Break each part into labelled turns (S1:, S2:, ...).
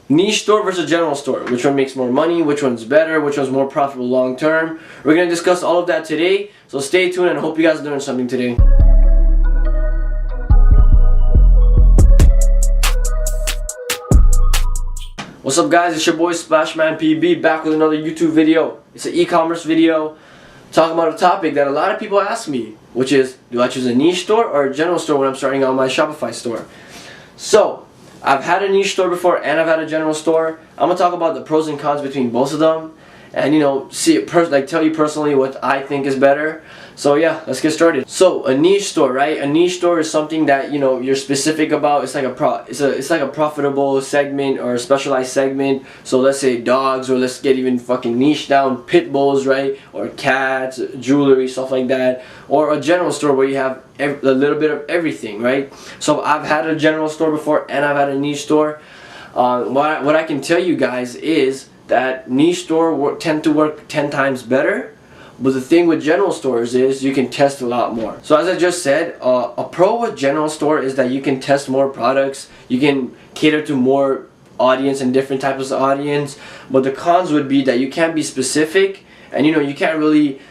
S1: Niche store versus general store. Which one makes more money? Which one's better? Which one's more profitable long term? We're going to discuss all of that today. So stay tuned and I hope you guys learned something today. What's up guys, it's your boy Splashman PB back with another YouTube video. It's an e-commerce video talking about a topic that a lot of people ask me, which is, do I choose a niche store or a general store when I'm starting out my Shopify store? So, I've had a niche store before and I've had a general store. I'm going to talk about the pros and cons between both of them and see it tell you personally what I think is better. So yeah, let's get started. So a niche store, right? A niche store is something that you're specific about. It's like a profitable segment or a specialized segment. So let's say dogs, or let's get even fucking niche down, pit bulls, right? Or cats, jewelry, stuff like that. Or a general store where you have a little bit of everything, right? So I've had a general store before and I've had a niche store. What I can tell you guys is that niche store tend to work 10 times better. But the thing with general stores is you can test a lot more. So as I just said, a pro with general store is that you can test more products, you can cater to more audience and different types of audience. But the cons would be that you can't be specific, and you can't really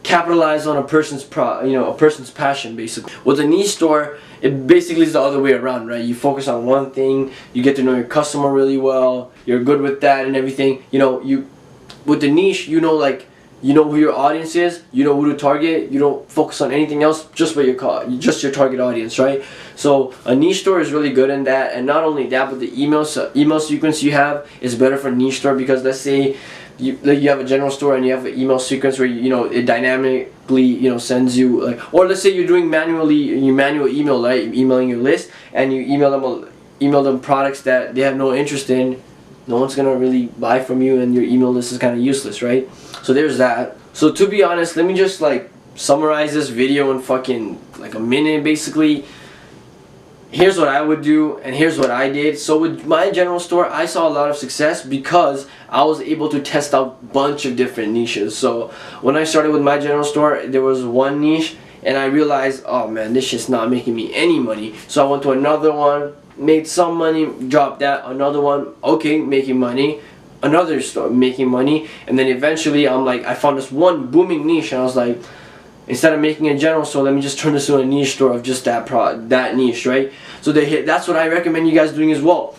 S1: capitalize on a person's passion basically. With a niche store, it basically is the other way around, right? You focus on one thing, you get to know your customer really well, you're good with that and everything. With the niche, you know who your audience is, you know who to target, you don't focus on anything else, just your target audience, right? So a niche store is really good in that, and not only that, but the email sequence you have is better for a niche store, because let's say you have a general store and you have an email sequence where it dynamically sends you, or let's say you're doing manual email, right? You're emailing your list and you email them products that they have no interest in. No one's gonna really buy from you, and your email list is kind of useless, right? So there's that. So to be honest, let me just summarize this video in fucking a minute basically. Here's what I would do and here's what I did. So with my general store, I saw a lot of success because I was able to test out a bunch of different niches. So when I started with my general store, there was one niche and I realized, oh man, this shit's not making me any money. So I went to another one, made some money, dropped that, another one, okay, making money, another store making money, and then eventually I found this one booming niche, and I was like, instead of making a general store, let me just turn this into a niche store of just that niche, right? So that's what I recommend you guys doing as well.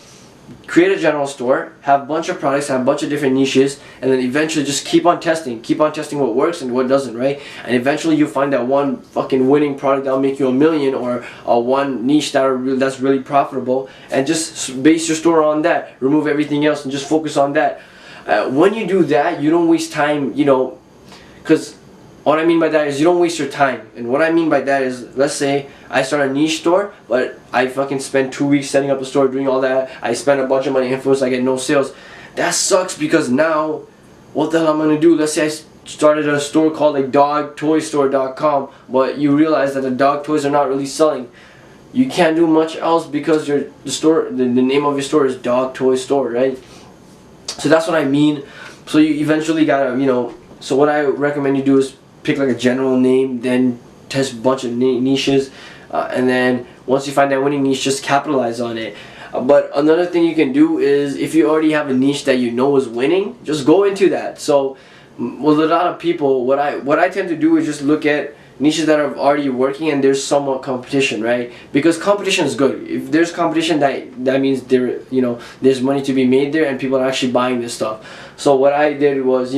S1: Create a general store, have a bunch of products, have a bunch of different niches, and then eventually just keep on testing what works and what doesn't, right? And eventually you find that one fucking winning product that'll make you $1 million, or one niche that's really profitable, and just base your store on that. Remove everything else and just focus on that. When you do that, you don't waste time, because what I mean by that is you don't waste your time. And what I mean by that is, let's say I start a niche store, but I fucking spend 2 weeks setting up a store, doing all that. I spend a bunch of money on influence, I get no sales. That sucks, because now, what the hell am I gonna do? Let's say I started a store called dogtoystore.com, but you realize that the dog toys are not really selling. You can't do much else because the name of your store is Dog Toy Store, right? So that's what I mean. So you eventually gotta, so what I recommend you do is pick a general name, then test a bunch of niches, and then once you find that winning niche, just capitalize on it. But another thing you can do is, if you already have a niche that is winning, just go into that. So with a lot of people, what I tend to do is just look at niches that are already working and there's somewhat competition, right? Because competition is good. If there's competition, that means there's money to be made there and people are actually buying this stuff. So what I did was,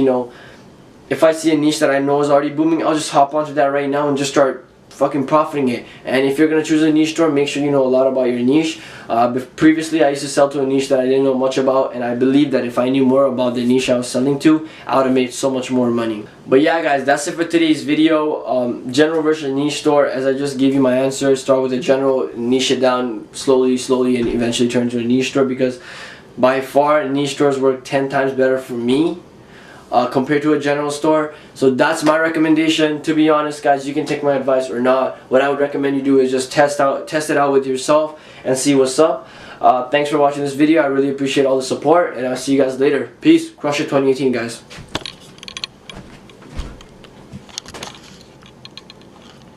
S1: if I see a niche that I know is already booming, I'll just hop onto that right now and just start fucking profiting it. And if you're gonna choose a niche store, make sure you know a lot about your niche. Previously I used to sell to a niche that I didn't know much about, and I believe that if I knew more about the niche I was selling to, I would have made so much more money. But yeah guys, that's it for today's video. General versus niche store, as I just gave you my answer. Start with a general, niche it down slowly, and eventually turn to a niche store, because by far niche stores work 10 times better for me compared to a general store. So that's my recommendation. To be honest guys, you can take my advice or not. What I would recommend you do is just test it out with yourself and see what's up. Thanks for watching this video. I really appreciate all the support, and I'll see you guys later. Peace. Crush it 2018 guys.